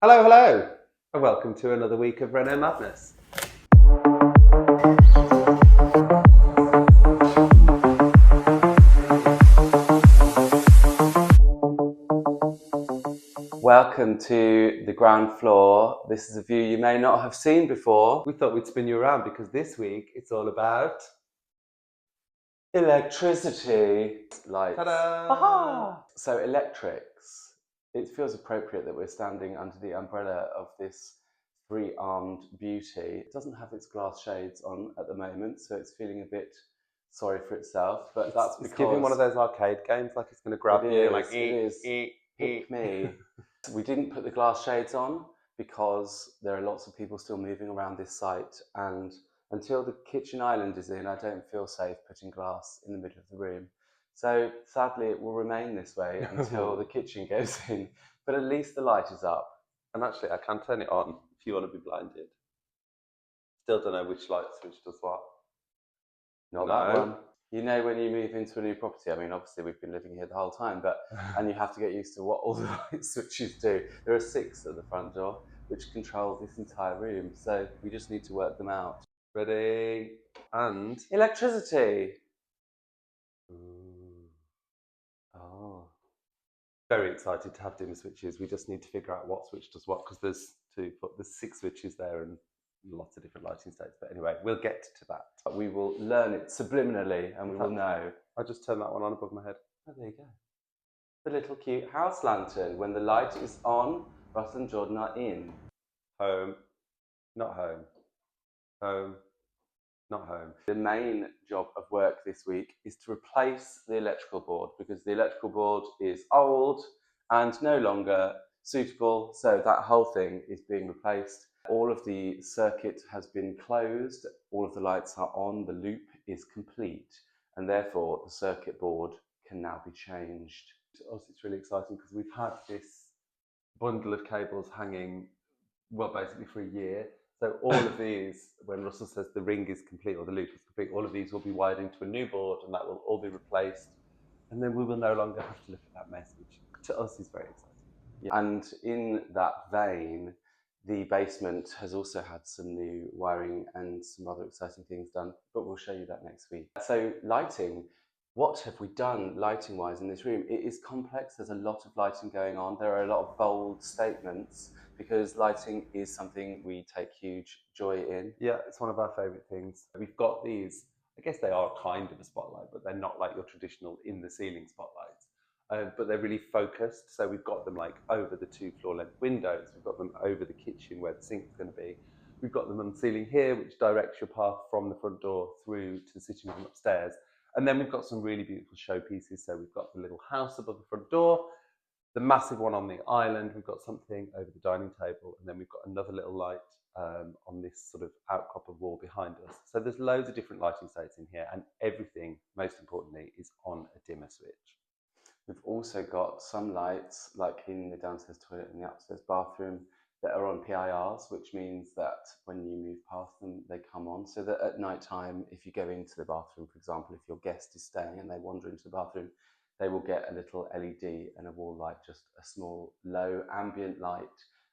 Hello, hello, and welcome to another week of Renault Madness. Welcome to the ground floor. This is a view you may not have seen before. We thought we'd spin you around because this week it's all about electricity. Lights. Ta-da! Aha! So electrics. It feels appropriate that we're standing under the umbrella of this three-armed beauty. It doesn't have its glass shades on at the moment, so it's feeling a bit sorry for itself. But that's because it's giving one of those arcade games, like it's going to grab you, like pick me. We didn't put the glass shades on because there are lots of people still moving around this site, and until the kitchen island is in, I don't feel safe putting glass in the middle of the room. So sadly, it will remain this way until the kitchen goes in. But at least the light is up. And actually, I can turn it on if you want to be blinded. Still don't know which light switch does what. Not that one. You know, when you move into a new property, I mean, obviously we've been living here the whole time, and you have to get used to what all the light switches do. There are 6 at the front door, which control this entire room. So we just need to work them out. Ready? And electricity. Oh. Very excited to have dimmer switches. We just need to figure out what switch does what, because there's 6 switches there and lots of different lighting states. But anyway, we'll get to that. But we will learn it subliminally and we will know. I just turned that one on above my head. Oh, there you go. The little cute house lantern. When the light is on, Russell and Jordan are in. Home, not home. Home, not home. The main job of work this week is to replace the electrical board because the electrical board is old and no longer suitable. So that whole thing is being replaced. All of the circuit has been closed. All of the lights are on. The loop is complete. And therefore, the circuit board can now be changed. To us, it's really exciting because we've had this bundle of cables hanging, well, basically for a year. So all of these, when Russell says the ring is complete or the loop is complete, all of these will be wired into a new board and that will all be replaced. And then we will no longer have to look at that mess, which to us is very exciting. Yeah. And in that vein, the basement has also had some new wiring and some rather exciting things done, but we'll show you that next week. So lighting, what have we done lighting-wise in this room? It is complex. There's a lot of lighting going on. There are a lot of bold statements because lighting is something we take huge joy in. Yeah, it's one of our favourite things. We've got these, I guess they are kind of a spotlight, but they're not like your traditional in-the-ceiling spotlights. But they're really focused. So we've got them like over the 2 floor-length windows. We've got them over the kitchen where the sink's going to be. We've got them on the ceiling here, which directs your path from the front door through to the sitting room upstairs. And then we've got some really beautiful showpieces. So we've got the little house above the front door, the massive one on the island. We've got something over the dining table, and then we've got another little light on this sort of outcrop of wall behind us. So there's loads of different lighting states in here, and everything, most importantly, is on a dimmer switch. We've also got some lights, like in the downstairs toilet and the upstairs bathroom, that are on PIRs, which means that when you move past them, they come on. So that at night time, if you go into the bathroom, for example, if your guest is staying and they wander into the bathroom, they will get a little LED and a wall light, just a small, low ambient light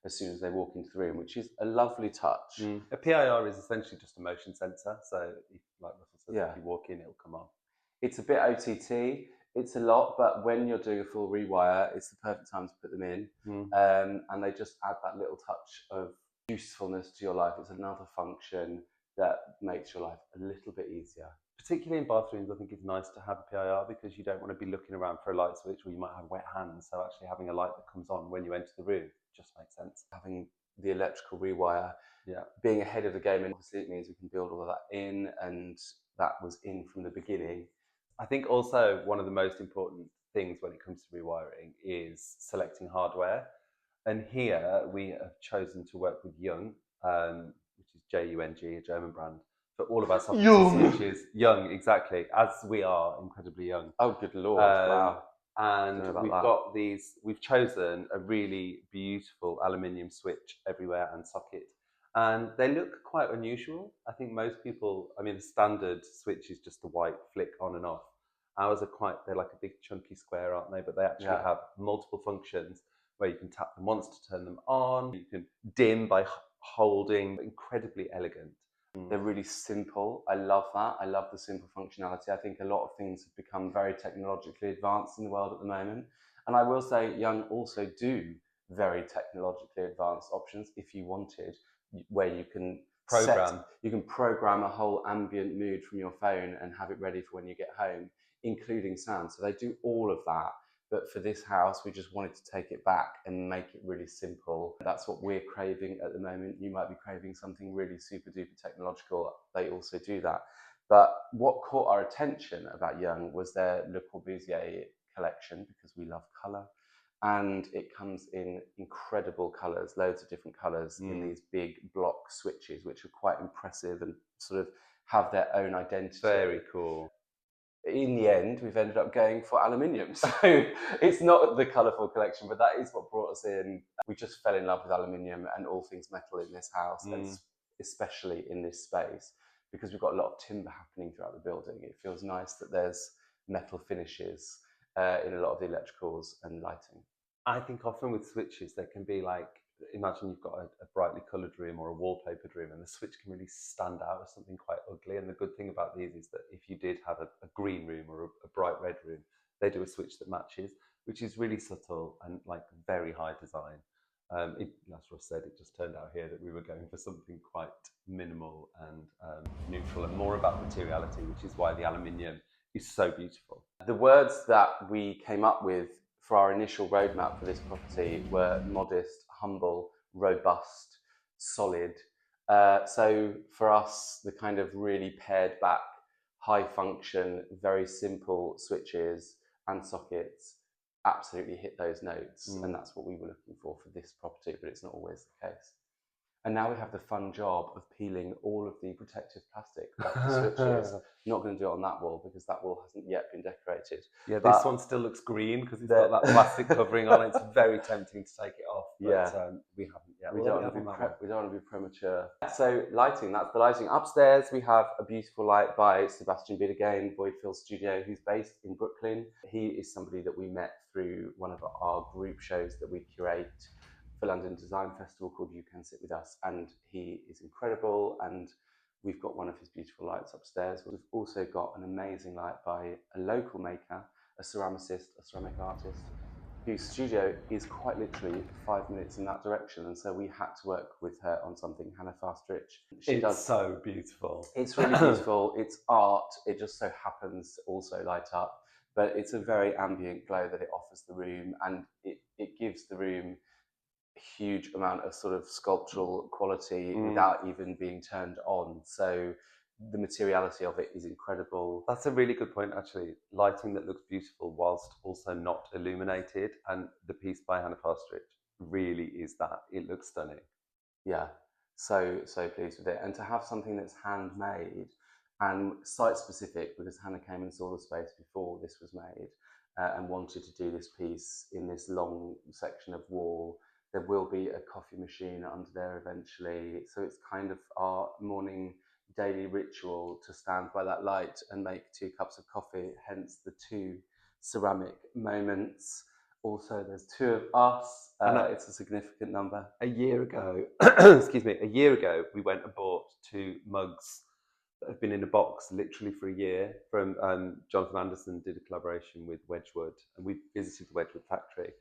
as soon as they walk into the room, which is a lovely touch. A PIR is essentially just a motion sensor. So, if, like Russell says, if you walk in, it'll come on. It's a bit OTT. It's a lot, but when you're doing a full rewire, it's the perfect time to put them in. And they just add that little touch of usefulness to your life. It's another function that makes your life a little bit easier. Particularly in bathrooms, I think it's nice to have a PIR because you don't want to be looking around for a light switch or you might have wet hands. So actually having a light that comes on when you enter the room just makes sense. Having the electrical rewire, being ahead of the game, and obviously it means we can build all of that in, and that was in from the beginning. I think also one of the most important things when it comes to rewiring is selecting hardware. And here we have chosen to work with Jung, which is Jung, a German brand, for all of our socket switches. Jung, exactly, as we are incredibly young. Oh, good Lord, wow. And we've chosen a really beautiful aluminium switch everywhere and socket. And they look quite unusual. I think most people, I mean, the standard switch is just the white flick on and off. Ours are they're like a big chunky square, aren't they? But they actually have multiple functions. where you can tap them once to turn them on. You can dim by holding. Incredibly elegant. They're really simple. I love that. I love the simple functionality. I think a lot of things have become very technologically advanced in the world at the moment. And I will say Young also do very technologically advanced options if you wanted, where you can program a whole ambient mood from your phone and have it ready for when you get home, including sound. So they do all of that. But for this house, we just wanted to take it back and make it really simple. That's what we're craving at the moment. You might be craving something really super duper technological. They also do that. But what caught our attention about Young was their Le Corbusier collection, because we love colour. And it comes in incredible colours, loads of different colours in these big block switches, which are quite impressive and sort of have their own identity. Very cool. In the end, we've ended up going for aluminium. So it's not the colourful collection, but that is what brought us in. We just fell in love with aluminium and all things metal in this house, and especially in this space, because we've got a lot of timber happening throughout the building. It feels nice that there's metal finishes in a lot of the electricals and lighting. I think often with switches, there can be like, imagine you've got a brightly coloured room or a wallpapered room, and the switch can really stand out as something quite ugly. And the good thing about these is that if you did have a green room or a bright red room, they do a switch that matches, which is really subtle and like very high design. As Ross said, it just turned out here that we were going for something quite minimal and neutral and more about materiality, which is why the aluminium is so beautiful. The words that we came up with for our initial roadmap for this property were modest, humble, robust, solid. So for us, the kind of really pared back, high function, very simple switches and sockets absolutely hit those notes. And that's what we were looking for this property, but it's not always the case. And now we have the fun job of peeling all of the protective plastic off the switches. Not going to do it on that wall because that wall hasn't yet been decorated. Yeah, this one still looks green because it's got that plastic covering on it. It's very tempting to take it off, but we haven't yet. We don't want to be premature. So lighting, that's the lighting. Upstairs, we have a beautiful light by Sebastian Biedergain, Voidfield Studio, who's based in Brooklyn. He is somebody that we met through one of our group shows that we curate for London Design Festival called You Can Sit With Us, and he is incredible, and we've got one of his beautiful lights upstairs. We've also got an amazing light by a local maker, a ceramicist, a ceramic artist, whose studio is quite literally 5 minutes in that direction, and so we had to work with her on something, Hannah Fastrich. It's so beautiful. It's really beautiful. It's art. It just so happens to also light up, but it's a very ambient glow that it offers the room, and it gives the room huge amount of sort of sculptural quality without even being turned on. So the materiality of it is incredible. That's a really good point, actually. Lighting that looks beautiful whilst also not illuminated, and the piece by Hannah Fastrich really is that. It looks stunning. Yeah, so pleased with it. And to have something that's handmade and site specific, because Hannah came and saw the space before this was made and wanted to do this piece in this long section of wall. There will be a coffee machine under there eventually. So it's kind of our morning daily ritual to stand by that light and make 2 cups of coffee, hence the 2 ceramic moments. Also, there's 2 of us. It's a significant number. A year ago, a year ago, we went and bought 2 mugs that have been in a box literally for a year from Jonathan Anderson did a collaboration with Wedgwood, and we visited the Wedgwood factory.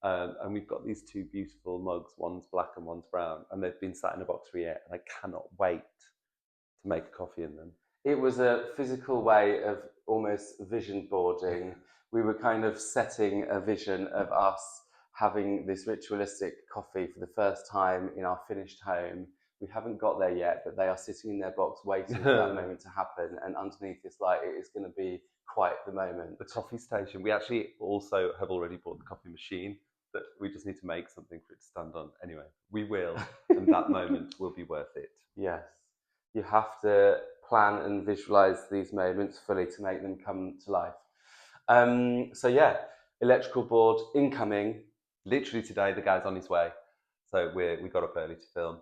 And we've got these 2 beautiful mugs, one's black and one's brown, and they've been sat in a box for a year, and I cannot wait to make a coffee in them. It was a physical way of almost vision boarding. We were kind of setting a vision of us having this ritualistic coffee for the first time in our finished home. We haven't got there yet, but they are sitting in their box waiting for that moment to happen. And underneath this light, it is going to be quite the moment. The coffee station. We actually also have already bought the coffee machine, that we just need to make something for it to stand on. Anyway, we will, and that moment will be worth it. Yes. You have to plan and visualize these moments fully to make them come to life. So yeah, electrical board incoming. Literally today, the guy's on his way. So we got up early to film.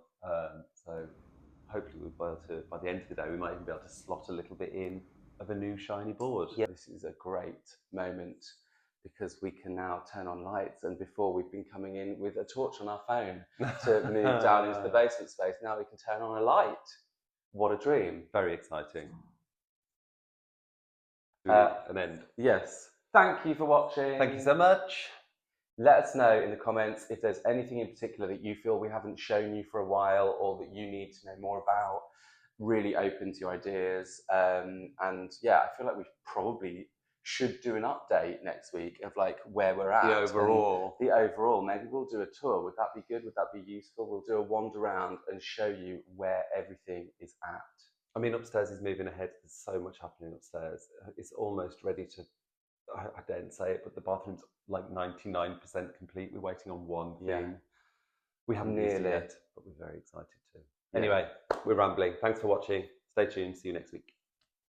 So hopefully we'll be able to, by the end of the day, we might even be able to slot a little bit in of a new shiny board. Yeah, this is a great moment because we can now turn on lights. And before, we've been coming in with a torch on our phone to move down into the basement space. Now we can turn on a light. What a dream. Very exciting. An end. Yes. Thank you for watching. Thank you so much. Let us know in the comments if there's anything in particular that you feel we haven't shown you for a while, or that you need to know more about. Really open to your ideas. And yeah, I feel like we probably should do an update next week of like where we're at. The overall. Maybe we'll do a tour. Would that be good? Would that be useful? We'll do a wander around and show you where everything is at. I mean, upstairs is moving ahead. There's so much happening upstairs. It's almost ready to, I daren't say it, but the bathroom's like 99% complete. We're waiting on one thing. Yeah. We haven't used it Nearly. yet, but we're very excited too. Anyway, we're rambling. Thanks for watching. Stay tuned. See you next week.